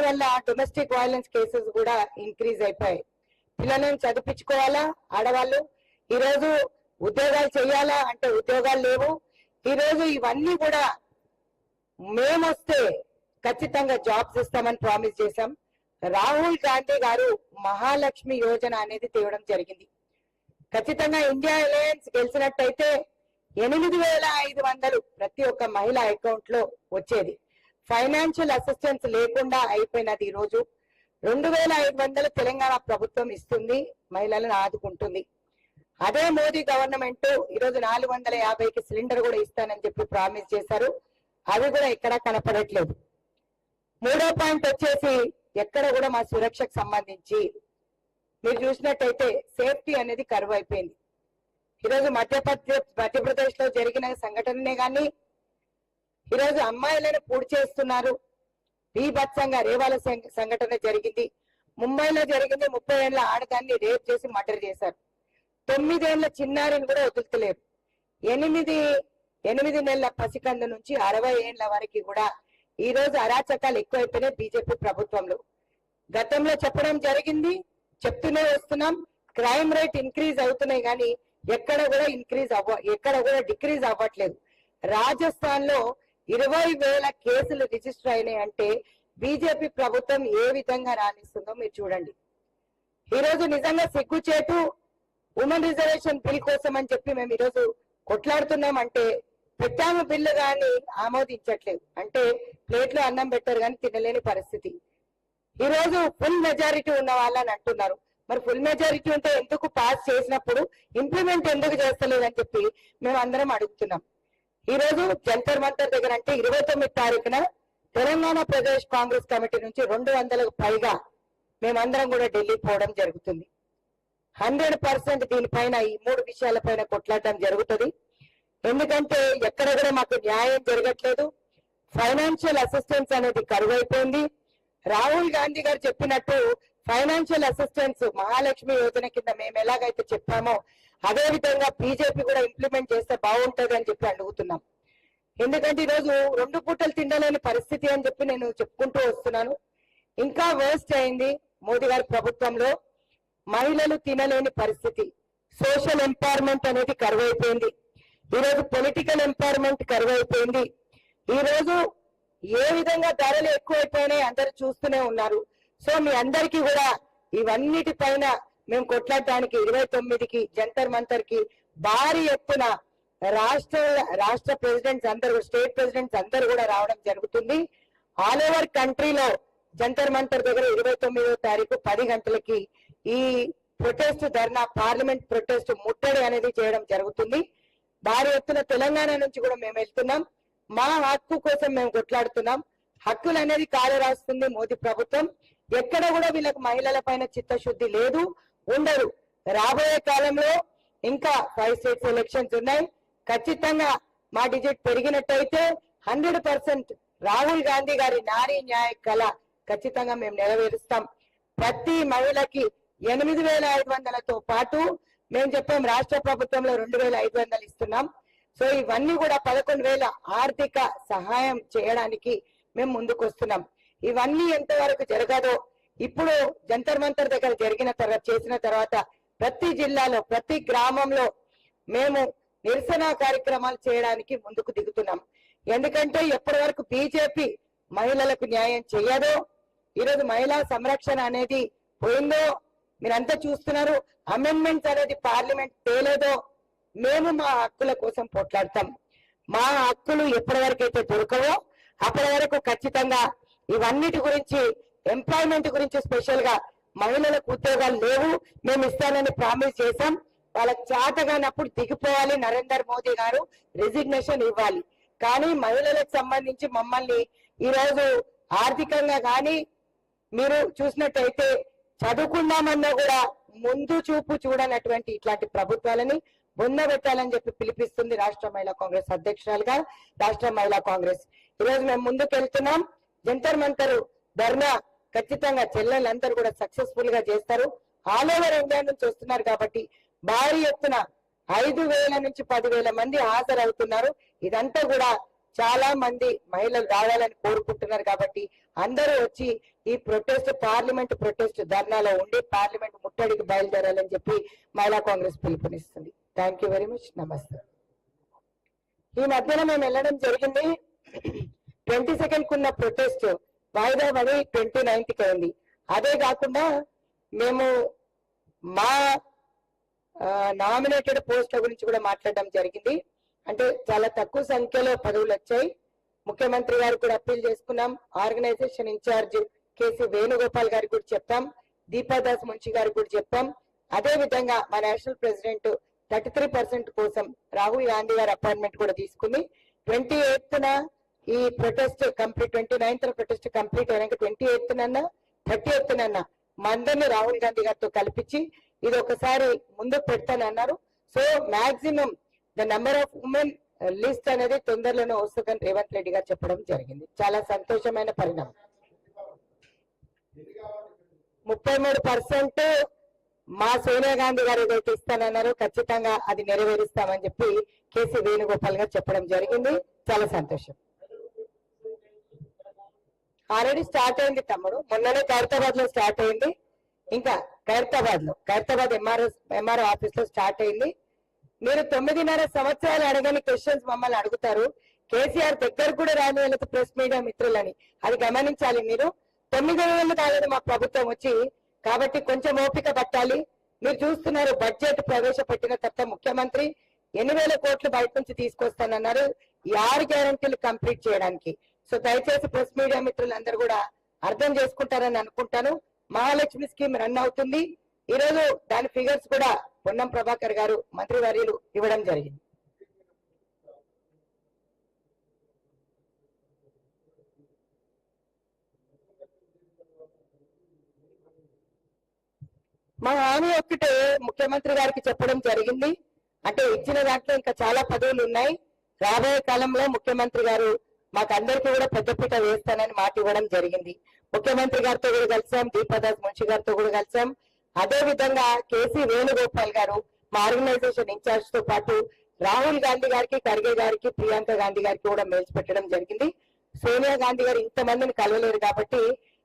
వల్ల domestic violence cases కూడా increase అయిపోయాయి. పిల్లలను చదివించుకోవాలా ఆడవాళ్ళు, ఈ రోజు ఉద్యోగాలు చేయాలా అంటే ఉద్యోగాలు లేవు. ఈ రోజు ఇవన్నీ కూడా మేమొస్తే ఖచ్చితంగా జాబ్స్ ఇస్తామని ప్రామిస్ చేశాం. రాహుల్ గాంధీ గారు మహాలక్ష్మి యోజన అనేది తేవడం జరిగింది. ఖచ్చితంగా ఇండియా అలయన్స్ గెలిచినట్టయితే 8,500 ప్రతి ఒక్క మహిళ అకౌంట్ లో వచ్చేది. ఫైనాన్షియల్ అసిస్టెన్స్ లేకుండా అయిపోయినది. ఈ రోజు 2,500 తెలంగాణ ప్రభుత్వం ఇస్తుంది, మహిళలను ఆదుకుంటుంది. అదే మోదీ గవర్నమెంట్ ఈరోజు 450కి సిలిండర్ కూడా ఇస్తానని చెప్పి ప్రామిస్ చేశారు. అవి కూడా ఎక్కడా కనపడట్లేదు. మూడో పాయింట్ వచ్చేసి ఎక్కడ కూడా మా సురక్షకు సంబంధించి మీరు చూసినట్టయితే సేఫ్టీ అనేది కరువు అయిపోయింది. ఈరోజు మధ్యప్రదేశ్ లో జరిగిన సంఘటననే కానీ ఈరోజు అమ్మాయిలను పూడి చేస్తున్నారు. బీభత్సంగా రేవాల సంఘటన జరిగింది. ముంబైలో జరిగింది. 30 ఏళ్ల ఆడదాన్ని రేప్ చేసి మర్డర్ చేశారు. 9 ఏళ్ల చిన్నారిని కూడా వదులుతలేరు. 8 నెలల పసికందు నుంచి 60 ఏళ్ల వరకు కూడా ఈ రోజు అరాచకాలు ఎక్కువైపోయినాయి బీజేపీ ప్రభుత్వంలో. గతంలో చెప్పడం జరిగింది, చెప్తూనే వస్తున్నాం. క్రైమ్ రేట్ ఇంక్రీజ్ అవుతున్నాయి కానీ ఎక్కడ కూడా డిక్రీజ్ అవ్వట్లేదు. రాజస్థాన్ లో 20,000 కేసులు రిజిస్టర్ అయినాయి అంటే బీజేపీ ప్రభుత్వం ఏ విధంగా రాణిస్తుందో మీరు చూడండి. ఈ రోజు నిజంగా సిగ్గుచేటు. ఉమెన్ రిజర్వేషన్ బిల్ కోసం అని చెప్పి మేము ఈరోజు కొట్లాడుతున్నాం అంటే పెట్టాము బిల్లు కానీ ఆమోదించట్లేదు. అంటే ప్లేట్ లో అన్నం పెట్టారు కానీ తినలేని పరిస్థితి. ఈ రోజు ఫుల్ మెజారిటీ ఉన్న వాళ్ళని అంటున్నారు. మరి ఫుల్ మెజారిటీ ఉంటే ఎందుకు పాస్ చేసినప్పుడు ఇంప్లిమెంట్ ఎందుకు చేస్తలేదని చెప్పి మేము అందరం అడుగుతున్నాం. ఈ రోజు జంతర్ మంతర్ దగ్గర అంటే 29 తారీఖున తెలంగాణ ప్రదేశ్ కాంగ్రెస్ కమిటీ నుంచి 200కు పైగా మేమందరం కూడా ఢిల్లీ పోవడం జరుగుతుంది. 100% దీనిపైన ఈ 3 విషయాలపైన కొట్లాడటం జరుగుతుంది. ఎందుకంటే ఎక్కడ కూడా మాకు న్యాయం జరగట్లేదు. ఫైనాన్షియల్ అసిస్టెన్స్ అనేది కరువైపోయింది. రాహుల్ గాంధీ గారు చెప్పినట్టు ఫైనాన్షియల్ అసిస్టెన్స్ మహాలక్ష్మి యోజన కింద మేము ఎలాగైతే చెప్పామో అదే విధంగా బీజేపీ కూడా ఇంప్లిమెంట్ చేస్తే బాగుంటది అని చెప్పి అడుగుతున్నాం. ఎందుకంటే ఈరోజు 2 పూటలు తినలేని పరిస్థితి అని చెప్పి నేను చెప్పుకుంటూ వస్తున్నాను. ఇంకా వర్స్ట్ అయింది మోదీ గారి ప్రభుత్వంలో. మహిళలు తినలేని పరిస్థితి. సోషల్ ఎంపవర్మెంట్ అనేది కరువైపోయింది. ఈరోజు పొలిటికల్ ఎంపవర్మెంట్ కరువైపోయింది. ఈ రోజు ఏ విధంగా ధరలు ఎక్కువైపోయినాయి అందరు చూస్తూనే ఉన్నారు. సో మీ అందరికీ కూడా ఇవన్నిటిపైన మేము కొట్లాడటానికి 29కి జంతర్ మంతర్ కి భారీ ఎత్తున రాష్ట్ర ప్రెసిడెంట్స్ అందరూ, స్టేట్ ప్రెసిడెంట్స్ అందరూ కూడా రావడం జరుగుతుంది. ఆల్ ఓవర్ కంట్రీలో జంతర్ మంతర్ దగ్గర 29వ తారీఖు 10 గంటలకి ఈ ప్రొటెస్ట్ ధర్నా, పార్లమెంట్ ప్రొటెస్ట్ ముట్టడి అనేది చేయడం జరుగుతుంది. భారీ ఎత్తున తెలంగాణ నుంచి కూడా మేము వెళ్తున్నాం. మా హక్కు కోసం మేము కొట్లాడుతున్నాం. హక్కులు అనేది కాలు రాస్తుంది మోదీ ప్రభుత్వం. ఎక్కడ కూడా వీళ్ళకి మహిళల పైన చిత్తశుద్ధి లేదు, ఉండరు. రాబోయే కాలంలో ఇంకా 5 స్టేట్స్ ఎలక్షన్స్ ఉన్నాయి. ఖచ్చితంగా మా డిజిట్ పెరిగినట్టయితే 100% రాహుల్ గాంధీ గారి నారీ న్యాయ కళ ఖచ్చితంగా మేము నెరవేరుస్తాం. ప్రతి మహిళకి 8,500తో పాటు మేము చెప్పాం రాష్ట్ర ప్రభుత్వంలో 2,500 ఇస్తున్నాం. సో ఇవన్నీ కూడా 11,000 ఆర్థిక సహాయం చేయడానికి మేము ముందుకు వస్తున్నాం. ఇవన్నీ ఎంతవరకు జరగదో ఇప్పుడు జంతర్ మంతర్ దగ్గర చేసిన తర్వాత ప్రతి జిల్లాలో, ప్రతి గ్రామంలో మేము నిరసన కార్యక్రమాలు చేయడానికి ముందుకు దిగుతున్నాం. ఎందుకంటే ఎప్పటి వరకు బీజేపీ మహిళలకు న్యాయం చేయదో, ఈరోజు మహిళా సంరక్షణ అనేది పోయిందో మీరంతా చూస్తున్నారు. అమెండ్మెంట్స్ అనేది పార్లమెంట్ తేలేదో మేము మా హక్కుల కోసం పోట్లాడతాం. మా హక్కులు ఎప్పటి వరకు అయితే దొరకవో అప్పటి వరకు ఖచ్చితంగా ఇవన్నిటి గురించి, ఎంప్లాయ్మెంట్ గురించి స్పెషల్ గా మహిళలకు ఉద్యోగాలు లేవు మేము ఇస్తానని ప్రామిస్ చేశాం. వాళ్ళకి చేతగానప్పుడు దిగిపోవాలి. నరేంద్ర మోదీ గారు రిజిగ్నేషన్ ఇవ్వాలి. కానీ మహిళలకు సంబంధించి మమ్మల్ని ఈ రోజు ఆర్థికంగా కానీ మీరు చూసినట్టయితే చదువుకున్నామన్నా కూడా ముందు చూపు చూడనటువంటి ఇట్లాంటి ప్రభుత్వాలని బొందబెట్టాలని చెప్పి పిలిపిస్తుంది రాష్ట్ర మహిళా కాంగ్రెస్ అధ్యక్షురాలుగా రాష్ట్ర మహిళా కాంగ్రెస్. ఈరోజు మేము ముందుకు వెళ్తున్నాం. జంతర్ మంతర్ ధర్నా ఖచ్చితంగా చెల్లెలందరూ కూడా సక్సెస్ఫుల్ గా చేస్తారు. ఆల్ ఓవర్ ఇండియా నుంచి వస్తున్నారు కాబట్టి భారీ ఎత్తున 5,000 నుంచి 10,000 మంది హాజరవుతున్నారు. ఇదంతా కూడా చాలా మంది మహిళలు రావాలని కోరుకుంటున్నారు కాబట్టి అందరూ వచ్చి ఈ ప్రొటెస్ట్ పార్లమెంట్ ప్రొటెస్ట్ ధర్నాలో ఉండి పార్లమెంట్ ముట్టడికి బయలుదేరాలని చెప్పి మహిళా కాంగ్రెస్ పిలుపునిస్తుంది. Thank you very much. నమస్తే. ఈ మధ్యన మేము వెళ్ళడం జరిగింది. 22nd ఉన్న ప్రొటెస్ట్ వాయిదా పడి 29th అయింది. అదే కాకుండా మేము మా నామినేటెడ్ పోస్టుల గురించి కూడా మాట్లాడడం జరిగింది. అంటే చాలా తక్కువ సంఖ్యలో పదవులు వచ్చాయి. ముఖ్యమంత్రి గారు కూడా అప్పీల్ చేసుకున్నాం. ఆర్గనైజేషన్ ఇన్ఛార్జ్ కేసీ వేణుగోపాల్ గారికి కూడా చెప్పాం. దీపాదాస్ మున్షి గారికి కూడా చెప్పాం. అదే విధంగా మా నేషనల్ ప్రెసిడెంట్ 33% కోసం రాహుల్ గాంధీ గారి అపాయింట్మెంట్ కూడా తీసుకుంది. 28th ఈ protest complete, 29th protest complete అయినాక 28th 30th మా అందరినీ రాహుల్ గాంధీ గారితో కల్పించి ఇది ఒకసారి ముందుకు పెడతానన్నారు. So maximum the number of women list అనేది తొందరలోనే వస్తుందని రేవంత్ రెడ్డి గారు చెప్పడం జరిగింది. చాలా సంతోషమైన పరిణామం. 33% మా సోనియా గాంధీ గారు ఏదైతే ఇస్తానన్నారో ఖచ్చితంగా అది నెరవేరుస్తామని చెప్పి కేసీ వేణుగోపాల్ గారు చెప్పడం జరిగింది. చాలా సంతోషం. ఆల్రెడీ స్టార్ట్ అయింది తమ్ముడు. మొన్ననే ఖైరతాబాద్ లో స్టార్ట్ అయింది. ఇంకా ఖైరతాబాద్ ఎంఆర్ఓ ఆఫీస్ లో స్టార్ట్ అయింది. మీరు 9.5 సంవత్సరాలు అడగని క్వశ్చన్స్ మమ్మల్ని అడుగుతారు. కేసీఆర్ దగ్గర కూడా రాని వాళ్ళకి ప్రెస్ మీడియా మిత్రులని అది గమనించాలి. మీరు 9 ఏళ్ళు కాలేదు మా ప్రభుత్వం వచ్చి, కాబట్టి కొంచెం ఓపిక పట్టాలి. మీరు చూస్తున్నారు బడ్జెట్ ప్రవేశపెట్టిన తర్వాత ముఖ్యమంత్రి 8,000 కోట్లు బయట నుంచి తీసుకొస్తానన్నారు 6 గ్యారంటీలు కంప్లీట్ చేయడానికి. సో దయచేసి ప్రెస్ మీడియా మిత్రులందరూ కూడా అర్థం చేసుకుంటారని అనుకుంటాను. మహాలక్ష్మి స్కీమ్ రన్ అవుతుంది. ఈ రోజు దాని ఫిగర్స్ కూడా పొన్నం ప్రభాకర్ గారు మంత్రివర్యులు ఇవ్వడం జరిగింది. మా హామీ ఒక్కటే ముఖ్యమంత్రి గారికి చెప్పడం జరిగింది. అంటే ఇచ్చిన దాంట్లో ఇంకా చాలా పదవులు ఉన్నాయి. రాబోయే కాలంలో ముఖ్యమంత్రి గారు మాకు అందరికీ కూడా పెద్దపీట వేస్తానని మాట ఇవ్వడం జరిగింది. ముఖ్యమంత్రి గారితో కూడా కలిసాం, దీపాదాస్ మున్షి గారితో కూడా కలిసాం. అదే విధంగా కేసీ వేణుగోపాల్ గారు మా ఆర్గనైజేషన్ ఇన్ఛార్జ్ తో పాటు రాహుల్ గాంధీ గారికి, ఖర్గే గారికి, ప్రియాంక గాంధీ గారికి కూడా మెయిల్స్ పెట్టడం జరిగింది. సోనియా గాంధీ గారు ఇంతమందిని కలవలేరు కాబట్టి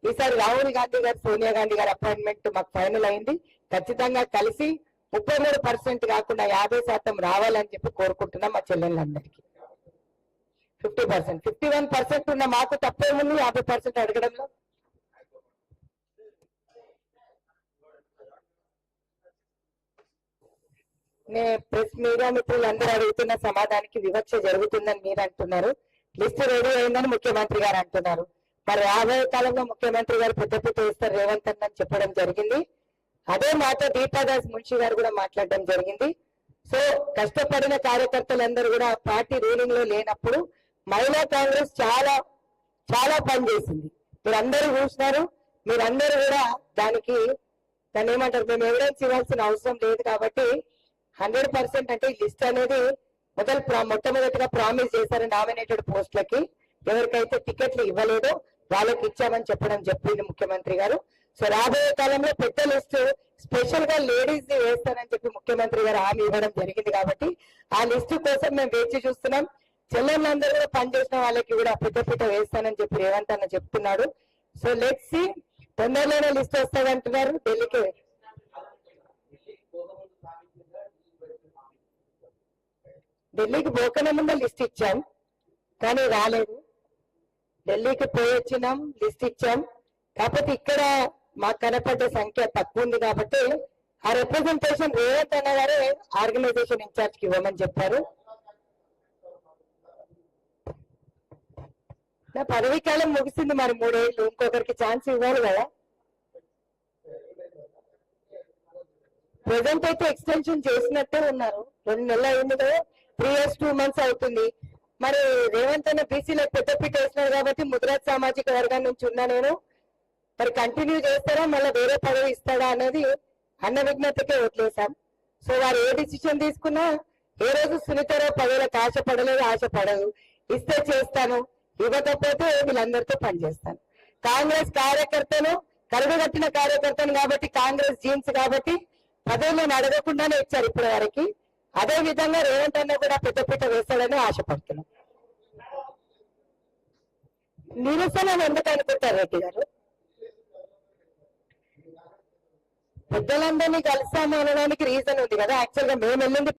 ఈసారి రాహుల్ గాంధీ గారు, సోనియా గాంధీ గారి అపాయింట్మెంట్ మాకు ఫైనల్ అయింది. ఖచ్చితంగా కలిసి 33% కాకుండా 50% రావాలని చెప్పి కోరుకుంటున్నాం మా చెల్లెళ్ళందరికీ. 50%, 51% ఉన్న మాకు తప్పేముంది 50% అడగడంలో. ప్రెస్ మీడియా మిత్రులు అందరూ అడుగుతున్న సమాధానానికి వివక్ష జరుగుతుందని మీరు అంటున్నారు. లిస్ట్ రెడీ అయిందని ముఖ్యమంత్రి గారు అంటున్నారు. మరి రాబోయే కాలంలో ముఖ్యమంత్రి గారు పెద్దపీట వేస్తారు రేవంత్ అని చెప్పడం జరిగింది. అదే మాట దీపాదాస్ మున్షి గారు కూడా మాట్లాడడం జరిగింది. సో కష్టపడిన కార్యకర్తలందరూ కూడా పార్టీ రూలింగ్ లో లేనప్పుడు మహిళా కాంగ్రెస్ చాలా చాలా పనిచేసింది. మీరందరూ చూసినారు. మీరందరూ కూడా దానికి దాన్ని ఏమంటారు, మేము ఎవిడెన్స్ ఇవ్వాల్సిన అవసరం లేదు కాబట్టి 100% అంటే ఈ లిస్ట్ అనేది మొట్టమొదటిగా ప్రామిస్ చేశారు నామినేటెడ్ పోస్టులకి. ఎవరికైతే టికెట్లు ఇవ్వలేదో వాళ్ళకి ఇచ్చామని చెప్పింది ముఖ్యమంత్రి గారు. సో రాబోయే కాలంలో పెద్ద లిస్ట్ స్పెషల్ గా లేడీస్ ని వేస్తానని చెప్పి ముఖ్యమంత్రి గారు హామీ ఇవ్వడం జరిగింది. కాబట్టి ఆ లిస్టు కోసం మేము వేచి చూస్తున్నాం. చెల్లెళ్ళందరూ కూడా పనిచేసిన వాళ్ళకి కూడా పెద్దపీట వేస్తానని చెప్పి రేవంత్ అన్న చెప్తున్నాడు. సో లెట్స్ సీ, తొందరలోనే లిస్ట్ వస్తాడంటున్నారు. ఢిల్లీకి పోకనే ముందు లిస్ట్ ఇచ్చాం కానీ రాలేదు. ఢిల్లీకి పోయి వచ్చినాం, లిస్ట్ ఇచ్చాం. కాకపోతే ఇక్కడ మాకు కనపడ్డ సంఖ్య తక్కువ ఉంది కాబట్టి ఆ రిప్రజెంటేషన్ రేవంత్ అన్న గారే ఆర్గనైజేషన్ ఇన్ఛార్జ్ కి ఇవ్వమని చెప్పారు. నా పదవీ కాలం ముగిసింది, మరి 3 ఏళ్ళు ఇంకొకరికి ఛాన్స్ ఇవ్వాలి కదా. ప్రెసెంట్ అయితే ఎక్స్టెన్షన్ చేసినట్టే ఉన్నారు. 2 నెలలు అయింది కదా, 3 years 2 months అవుతుంది. మరి రేవంత్ అన్న బీసీలకు పెద్దపీట వేసినారు కాబట్టి ముద్రాజ్ సామాజిక వర్గం నుంచి ఉన్నా నేను, మరి కంటిన్యూ చేస్తారా మళ్ళీ వేరే పదవి ఇస్తాడా అనేది అన్న విజ్ఞతకే వదిలేశాం. సో వారు ఏ డిసిషన్ తీసుకున్నా, ఏ రోజు సునీతారావు పదవులకు ఆశపడదు. ఇస్తే చేస్తాను, ఇవ్వకపోతే వీళ్ళందరితో పనిచేస్తాను. కాంగ్రెస్ కార్యకర్తను, కరుడుగట్టిన కార్యకర్తను కాబట్టి, కాంగ్రెస్ జీన్స్ కాబట్టి పదవులను అడగకుండానే ఇచ్చారు ఇప్పటి వరకు. అదే విధంగా రేవంత్ అన్న కూడా పెద్దపీట వేస్తాడని ఆశపడుతున్నాం. నిరసన ఎందుకు అనుకుంటారు రెడ్డి గారు? పెద్దలందరినీ కలుస్తాము అనడానికి రీజన్ ఉంది కదా. యాక్చువల్ గా మేము వెళ్ళింది